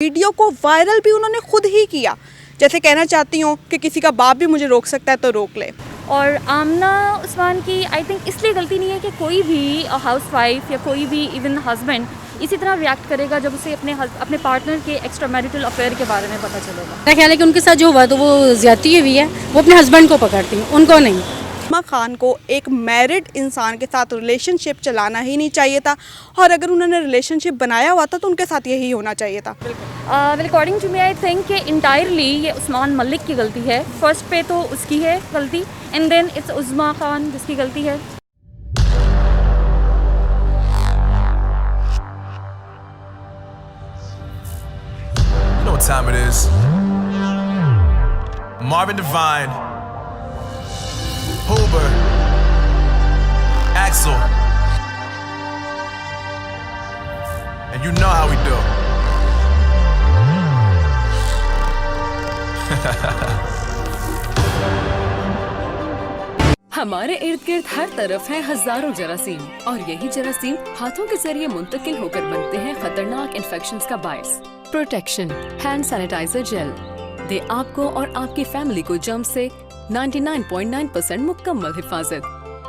Video को viral भी उन्होंने खुद ही किया। जैसे कहना चाहती हूँ कि किसी का बाप भी मुझे रोक सकता है तो रोक ले। और आमना उस्मान की आई थिंक इसलिए गलती नहीं है कि कोई भी हाउसवाइफ या कोई भी इवन हस्बैंड इसी तरह रिएक्ट करेगा जब उसे अपने पार्टनर के एक्स्ट्रा मैरिटल अफेयर के बारे में पता चलेगा। मेरा ख्याल है कि उनके साथ जो हुआ तो वो ज्यादती हुई है, वो अपने हस्बैंड को पकड़ती हैं, उनको नहीं। उस्मा खान को एक मैरिड इंसान के साथ रिलेशनशिप चलाना ही नहीं चाहिए था, और अगर उन्होंने रिलेशनशिप बनाया हुआ था तो उनके साथ यही होना चाहिए था। According to me I think कि इंटायरली ये उस्मान मलिक की गलती है। फर्स्ट पे तो उसकी है गलती, एंड देन इट्स उस्मा खान जिसकी गलती है। You know what time it is. Marvin Devine, Huber, Axel, and you know how we do. हमारे इर्द गिर्द हर तरफ है हजारों जरासीम, और यही जरासीम हाथों के जरिए मुंतकिल होकर बनते हैं खतरनाक इन्फेक्शंस का बायस। प्रोटेक्शन हैंड सैनिटाइजर जेल दे आपको और आपकी फैमिली को जर्म से 99.9% मुकम्मल हिफाजत,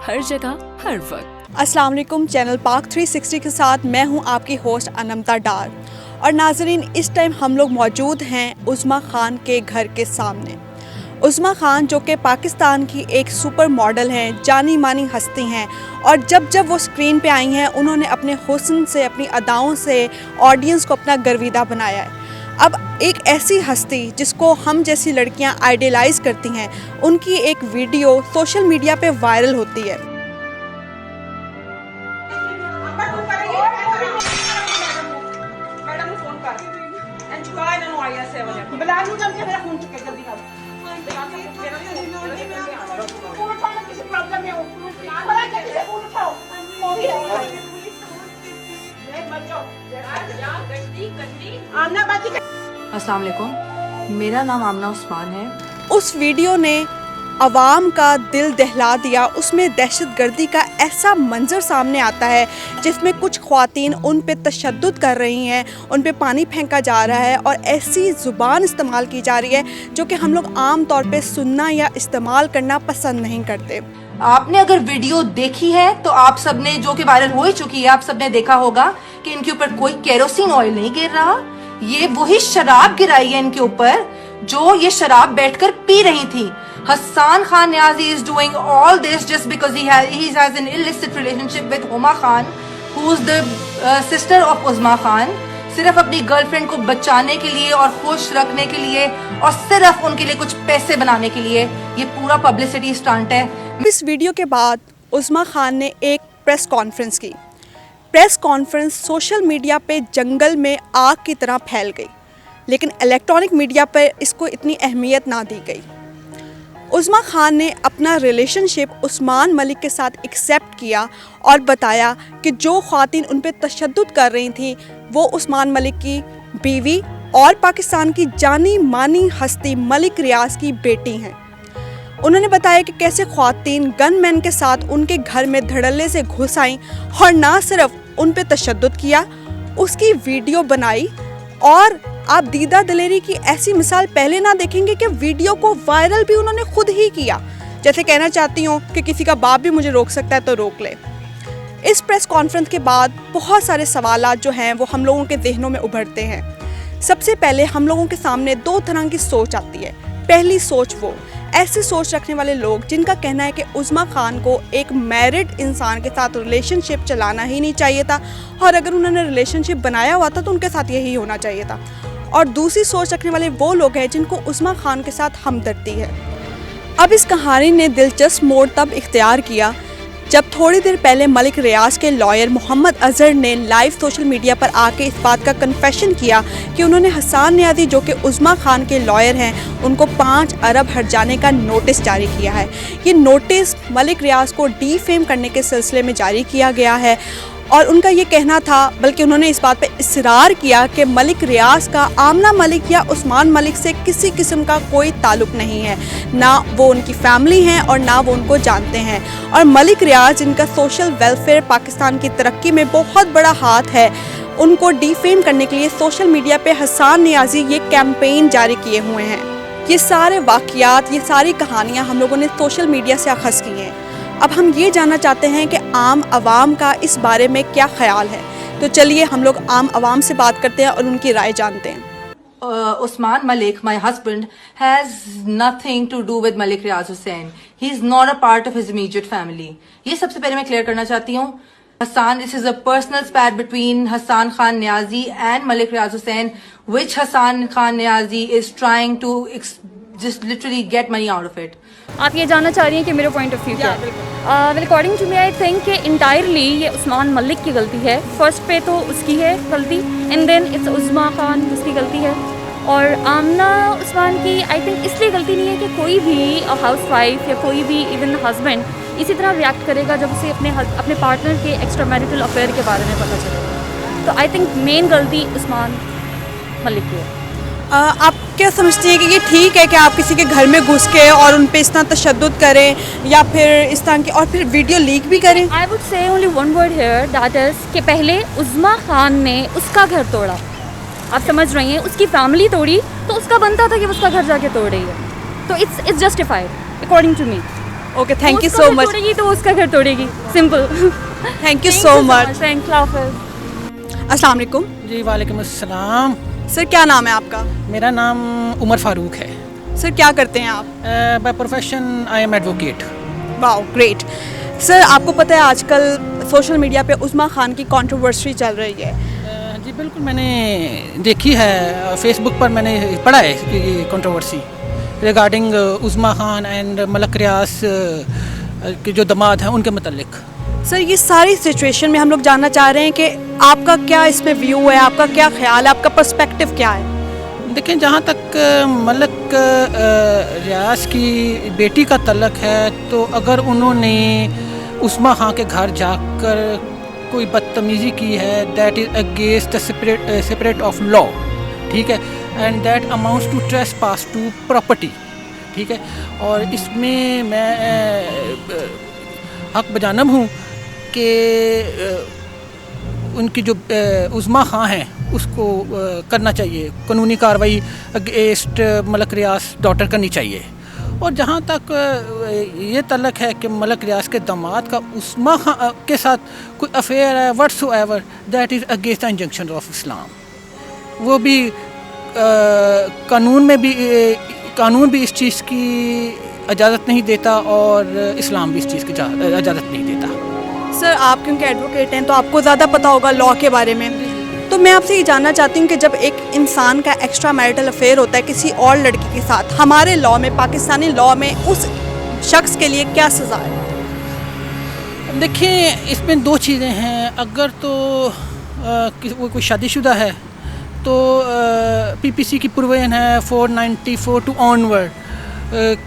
हर जगह हर वक्त। अस्सलाम वालेकुम, चैनल पाक 360 के साथ मैं हूं आपकी होस्ट अनमता डार। और नाजरीन, इस टाइम हम लोग मौजूद हैं उस्मा खान के घर के सामने। उस्मा खान जो कि पाकिस्तान की एक सुपर मॉडल हैं, जानी मानी हस्ती हैं, और जब जब वो स्क्रीन पे आई हैं उन्होंने अपने हुस्न से, अपनी अदाओं से ऑडियंस को अपना गर्विदा बनाया है। अब एक ऐसी हस्ती जिसको हम जैसी लड़कियां आइडियलाइज़ करती हैं, उनकी एक वीडियो सोशल मीडिया पे वायरल होती है। अस्सलाम वालेकुम, मेरा नाम आमना उस्मान है। उस वीडियो ने अवाम का दिल दहला दिया। उसमें दहशतगर्दी का ऐसा मंजर सामने आता है जिसमें कुछ ख्वातीन उन पे तशद्दुद कर रही हैं, उन पे पानी फेंका जा रहा है और ऐसी ज़ुबान इस्तेमाल की जा रही है जो कि हम लोग आम तौर पे सुनना या इस्तेमाल करना पसंद नहीं करते। आपने अगर वीडियो देखी है तो आप सबने, जो कि वायरल हो ही चुकी है, आप सबने देखा होगा कि इनके ऊपर कोई केरोसिन ऑयल नहीं गिर रहा। ये वही शराब गिराई है इनके ऊपर जो ये शराब बैठकर पी रही थी। Hasan Khan Niazi is doing all this just because he has an illicit relationship with Huma Khan, who is the sister of Uzma Khan, सिर्फ अपनी गर्लफ्रेंड को बचाने के लिए और खुश रखने के लिए और सिर्फ उनके लिए कुछ पैसे बनाने के लिए ये पूरा पब्लिसिटी स्टंट है। इस वीडियो के बाद उस्मा खान ने एक प्रेस कॉन्फ्रेंस की। प्रेस कॉन्फ्रेंस सोशल मीडिया पे जंगल में आग की तरह फैल गई, लेकिन इलेक्ट्रॉनिक मीडिया पर इसको इतनी अहमियत ना दी गई। उस्मा खान ने अपना रिलेशनशिप उस्मान मलिक के साथ एक्सेप्ट किया और बताया कि जो ख्वातीन उन पर तशद्दुद कर रही थी वो उस्मान मलिक की बीवी और पाकिस्तान की जानी मानी हस्ती मलिक रियाज की बेटी हैं। उन्होंने बताया कि कैसे ख्वातीन गनमैन के साथ उनके घर में धड़ल्ले से घुस आईं और ना सिर्फ उन पे तशद्दुद किया, उसकी वीडियो बनाई। और आप दीदा दिलेरी की ऐसी मिसाल पहले ना देखेंगे कि वीडियो को वायरल भी उन्होंने खुद ही किया। जैसे कहना चाहती हूँ कि किसी का बाप भी मुझे रोक सकता है तो रोक ले। इस प्रेस कॉन्फ्रेंस के बाद बहुत सारे सवालात जो हैं वो हम लोगों के जहनों में उभरते हैं। सबसे पहले हम लोगों के सामने दो तरह की सोच आती है। पहली सोच वो ऐसी सोच रखने वाले लोग जिनका कहना है कि उस्मा खान को एक मैरिड इंसान के साथ रिलेशनशिप चलाना ही नहीं चाहिए था, और अगर उन्होंने रिलेशनशिप बनाया हुआ था तो उनके साथ यही होना चाहिए था। और दूसरी सोच रखने वाले वो लोग हैं जिनको उस्मा खान के साथ हमदर्दी है। अब इस कहानी ने दिलचस्प मोड़ तब इख्तियार किया जब थोड़ी देर पहले मलिक रियाज के लॉयर मोहम्मद अजहर ने लाइव सोशल मीडिया पर आके इस बात का कन्फेशन किया कि उन्होंने हसन नियाजी जो कि उस्मा खान के लॉयर हैं उनको 5 अरब हर्जाने का नोटिस जारी किया है। ये नोटिस मलिक रियाज को डीफेम करने के सिलसिले में जारी किया गया है, और उनका ये कहना था, बल्कि उन्होंने इस बात पे इसरार किया कि मलिक रियाज का आमना मलिक या उस्मान मलिक से किसी किस्म का कोई ताल्लुक़ नहीं है, ना वो उनकी फैमिली हैं और ना वो उनको जानते हैं। और मलिक रियाज जिनका सोशल वेलफेयर पाकिस्तान की तरक्की में बहुत बड़ा हाथ है, उनको डिफेम करने के लिए सोशल मीडिया पे हसन नियाज़ी ये कैंपेन जारी किए हुए हैं। ये सारे वाक़यात, ये सारी कहानियाँ हम लोगों ने सोशल मीडिया से अख़ज़ की हैं। अब हम ये जानना चाहते हैं कि आम आवाम का इस बारे में क्या ख़्याल है। तो चलिए हम लोग आम आवाम से बात करते हैं और उनकी राय जानते हैं। Usman Malik, my husband, has nothing to do with Malik Riaz Hussain. He is not a part of his immediate family. ये सबसे पहले मैं क्लियर करना चाहती हूँ। Hassan, this is a personal spat between Hassan Khan Niazi and Malik Riaz Hussain, which Hassan Khan Niazi is trying to just literally get money out of it. आप ये जानना चाह रही हैं कि मेरा पॉइंट ऑफ व्यू क्या है? Well according to me I think कि इंटायरली ये उस्मान मलिक की गलती है। फर्स्ट पे तो उसकी है गलती, एंड देन इट्स उज़्मा खान उसकी गलती है। और आमना उस्मान की आई थिंक इसलिए गलती नहीं है कि कोई भी हाउस वाइफ या कोई भी इवन हस्बैंड इसी तरह रिएक्ट करेगा जब उसे अपने पार्टनर के एक्स्ट्रा मैरिटल अफेयर के बारे में पता चलेगा। तो आई थिंक मेन गलती उस्मान मलिक की है। आप क्या समझती हैं कि ये ठीक है कि आप किसी के घर में घुस के और उन पे इस तरह तशद्दुद करें या फिर इस तरह की और फिर वीडियो लीक भी करें? I would say only one word here, that is कि पहले उज़्मा खान ने उसका घर तोड़ा। आप समझ रही हैं, उसकी फैमिली तोड़ी तो उसका बनता था कि उसका घर जाके तोड़ रही है। तो it's justified according to me. Okay, thank you so much. तोड़ेगी तो उसका घर तोड़ेगी, simple. Thank you so much. Thank you. अस्सलाम वालेकुम। जी वालेकुम अस्सलाम। सर क्या नाम है आपका? मेरा नाम उमर फारूक है। सर क्या करते हैं आप? By profession I am advocate. Wow, great. Sir आपको पता है आजकल सोशल मीडिया पे उज़्मा खान की कंट्रोवर्सी चल रही है। जी बिल्कुल, मैंने देखी है, फेसबुक पर मैंने पढ़ा है इसकी controversy regarding Uzma Khan and Malik Riaz के जो दामाद हैं उनके मतलब। सर ये सारी सिचुएशन में हम लोग जानना चाह रहे हैं कि आपका क्या इसमें व्यू है, आपका क्या ख्याल है, आपका पर्सपेक्टिव क्या है? देखें, जहाँ तक मलिक रियाज की बेटी का तल्लक है तो अगर उन्होंने उस्मा खान के घर जाकर कोई बदतमीज़ी की है, that is against the separate of law, ठीक है, and that amounts to trespass to property, ठीक है। और इसमें मैं हक बजानब हूँ कि उनकी जो उज़्मा खां हैं उसको करना चाहिए, कानूनी कार्रवाई अगेंस्ट मलिक रियाज डॉटर करनी चाहिए। और जहाँ तक ये तल्लक है कि मलिक रियाज के दामाद का उस्मा खां के साथ कोई अफेयर है whatsoever, that is against the injunction of Islam. वो भी कानून भी इस चीज़ की इजाज़त नहीं देता और इस्लाम भी इस चीज़ की इजाज़त नहीं देता। सर आप क्योंकि एडवोकेट हैं तो आपको ज़्यादा पता होगा लॉ के बारे में, तो मैं आपसे ये जानना चाहती हूँ कि जब एक इंसान का एक्स्ट्रा मैरिटल अफेयर होता है किसी और लड़की के साथ, हमारे लॉ में, पाकिस्तानी लॉ में उस शख्स के लिए क्या सज़ा है? देखिए, इसमें दो चीज़ें हैं। अगर तो वो कोई शादीशुदा है तो पीपीसी की प्रोविजन है 494 टू ऑनवर्ड,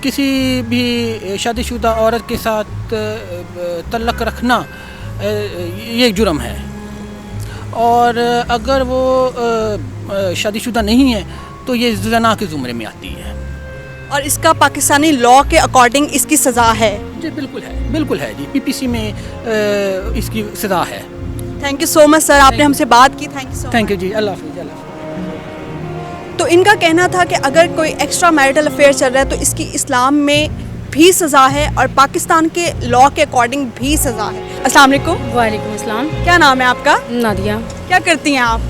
किसी भी शादीशुदा औरत के साथ तल्लक रखना ये एक जुर्म है। और अगर वो शादीशुदा नहीं है तो ये ज़ना के ज़ुमरे में आती है। और इसका पाकिस्तानी लॉ के अकॉर्डिंग इसकी सज़ा है? जी बिल्कुल है जी, पीपीसी में इसकी सज़ा है। Thank you so much sir, आपने हमसे बात की। थैंक यू जी, अल्लाह हाफ़िज़। तो इनका कहना था कि अगर कोई एक्स्ट्रा मैरिटल अफेयर चल रहा है तो इसकी इस्लाम में भी सज़ा है और पाकिस्तान के लॉ के अकॉर्डिंग भी सज़ा है। अस्सलाम वालेकुम। वालेकुम अस्सलाम। क्या नाम है आपका? नादिया। क्या करती हैं आप?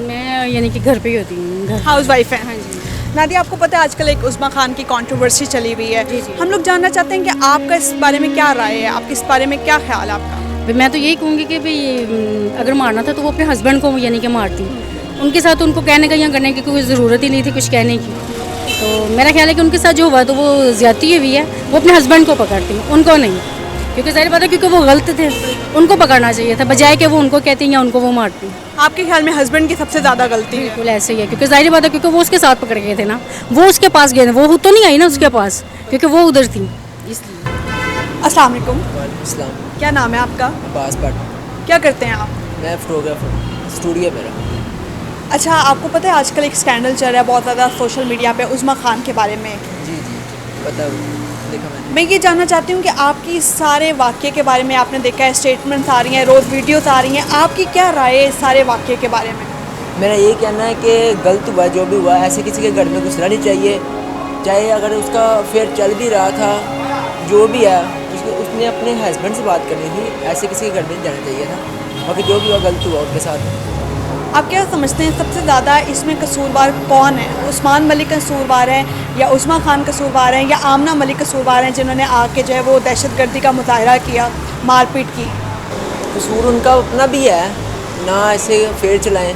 मैं यानी कि घर पे ही होती हूँ, हाउस वाइफ हैं। हाँ जी। नादिया, आपको पता है आजकल एक उज़्मा खान की कंट्रोवर्सी चली हुई है। जी, जी। हम लोग जानना चाहते हैं कि आपका इस बारे में क्या राय है, आपके इस बारे में क्या ख्याल है आपका? मैं तो यही कहूँगी कि भाई अगर मारना था तो वो अपने हस्बैंड को यानी कि मारती, उनके साथ उनको कहने का या करने की कोई ज़रूरत ही नहीं थी कुछ कहने की। तो मेरा ख्याल है कि उनके साथ जो हुआ तो वो ज़्यादती हुई है, वो अपने हस्बैंड को पकड़ती, उनको नहीं, क्योंकि ज़ाहिर बात है क्योंकि वो गलत थे, उनको पकड़ना चाहिए था बजाय कि वो उनको कहती या उनको वो मारती। आपके ख्याल में हस्बैंड की सबसे ज़्यादा गलती है? बिल्कुल ऐसे ही है, क्योंकि ज़ाहिर बात है क्योंकि वो उसके साथ पकड़ गए थे ना, वो उसके पास गए थे, वो तो नहीं आई ना उसके पास क्योंकि वो उधर थी, इसलिए। अस्सलाम वालेकुम। इस्लाम। क्या नाम है आपका? अब्बास भट्ट। क्या करते हैं आप? मैं फोटोग्राफर, स्टूडियो मेरा। अच्छा, आपको पता है आजकल एक स्कैंडल चल रहा है बहुत ज़्यादा सोशल मीडिया पे उज़्मा खान के बारे में? जी, पता देखा मैंने। मैं ये जानना चाहती हूँ कि आपकी इस सारे वाक़ये के बारे में आपने देखा है, स्टेटमेंट्स आ रही हैं, रोज़ वीडियोस आ रही हैं, आपकी क्या राय है इस सारे वाक़ये के बारे में? मेरा यही कहना है कि गलत हुआ जो भी हुआ, ऐसे किसी के घर में घुसना नहीं चाहिए। चाहे अगर उसका अफेयर चल भी रहा था, जो भी है, उसने अपने हस्बैंड से बात करनी थी, ऐसे किसी के घर में नहीं जाना चाहिए था। बाकी जो भी हुआ गलत हुआ उनके साथ। आप क्या समझते हैं सबसे ज़्यादा इसमें कसूरवार कौन है? उस्मान मलिक कसूरवार है या उस्मा खान कसूरवार हैं या आमना मलिक कसूरवार हैं जिन्होंने आके जो है वो दहशतगर्दी का मुजाहरा किया, मारपीट की? कसूर उनका अपना भी है ना, ऐसे अफेयर चलाएं,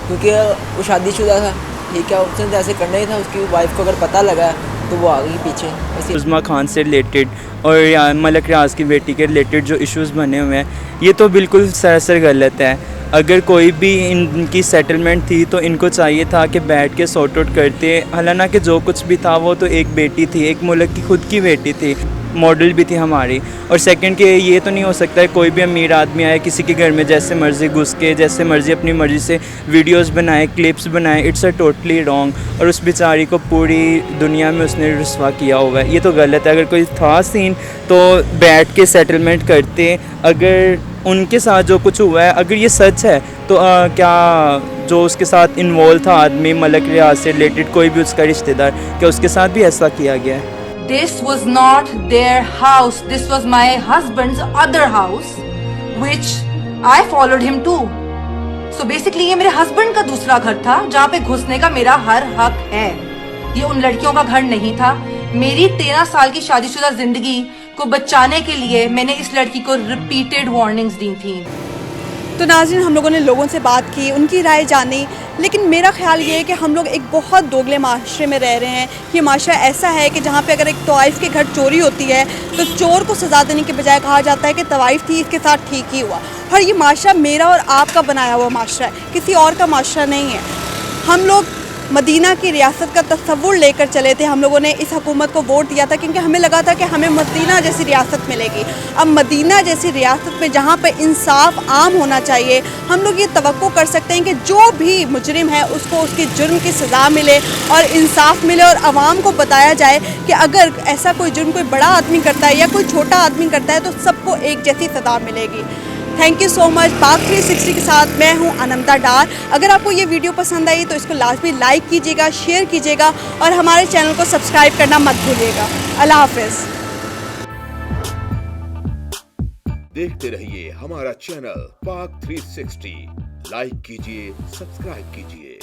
क्योंकि वो शादीशुदा था, ठीक है, उसने ऐसे करना ही था। उसकी वाइफ को अगर पता लगा तो वो आ गई पीछे। ऐसे उस्मा खान से रिलेटेड और मलक रियाज की बेटी के रिलेटेड जो इश्यूज़ बने हुए हैं, ये तो बिल्कुल सरासर गलत है। अगर कोई भी इनकी सेटलमेंट थी तो इनको चाहिए था कि बैठ के सॉर्ट आउट करते। हालांकि जो कुछ भी था वो तो एक बेटी थी, एक मुल्क की खुद की बेटी थी, मॉडल भी थी हमारी। और सेकंड के ये तो नहीं हो सकता है कोई भी अमीर आदमी आए किसी के घर में जैसे मर्ज़ी घुस के, जैसे मर्ज़ी अपनी मर्ज़ी से वीडियोस बनाए, क्लिप्स बनाए। It's a totally wrong. और उस बेचारी को पूरी दुनिया में उसने रुस्वा किया हुआ है, ये तो गलत है। अगर कोई था सीन तो बैठ के सेटलमेंट करते। अगर उनके साथ जो कुछ हुआ है अगर ये सच है तो क्या जो उसके साथ इन्वॉल्व था आदमी मलक रियाज से रिलेटेड, कोई भी उसका रिश्तेदार, क्या उसके साथ भी ऐसा किया गया है? This was not their house. This was my husband's other house, which I followed him to. So basically ये मेरे husband का दूसरा घर था जहाँ पे घुसने का मेरा हर हक है। ये उन लड़कियों का घर नहीं था। मेरी 13 साल की शादीशुदा जिंदगी को बचाने के लिए मैंने इस लड़की को रिपीटेड वार्निंग्स दी थी। तो नाज़रीन, हम लोगों ने लोगों से बात की, उनकी राय जानी, लेकिन मेरा ख्याल ये है कि हम लोग एक बहुत दोगले माशरे में रह रहे हैं। ये माशरा ऐसा है कि जहाँ पे अगर एक तवाइफ के घर चोरी होती है तो चोर को सज़ा देने के बजाय कहा जाता है कि तवाइफ थी, इसके साथ ठीक ही हुआ। और ये माशरा मेरा और आपका बनाया हुआ माशरा है, किसी और का माशरा नहीं है। हम लोग मदीना की रियासत का तस्वुर लेकर चले थे। हम लोगों ने इस हुकूमत को वोट दिया था क्योंकि हमें लगा था कि हमें मदीना जैसी रियासत मिलेगी। अब मदीना जैसी रियासत में जहाँ पे इंसाफ आम होना चाहिए, हम लोग ये तवक्को कर सकते हैं कि जो भी मुजरिम है उसको उसके जुर्म की सज़ा मिले और इंसाफ मिले और आवाम को बताया जाए कि अगर ऐसा कोई जुर्म कोई बड़ा आदमी करता है या कोई छोटा आदमी करता है तो सबको एक जैसी सज़ा मिलेगी। Thank you so much. पाक 360 के साथ मैं हूं अनंता डार। अगर आपको ये वीडियो पसंद आई तो इसको लाजमी लाइक कीजिएगा, शेयर कीजिएगा और हमारे चैनल को सब्सक्राइब करना मत भूलिएगा। अल्लाह हाफिज़। देखते रहिए हमारा चैनल पाक 360। लाइक कीजिए, सब्सक्राइब कीजिए।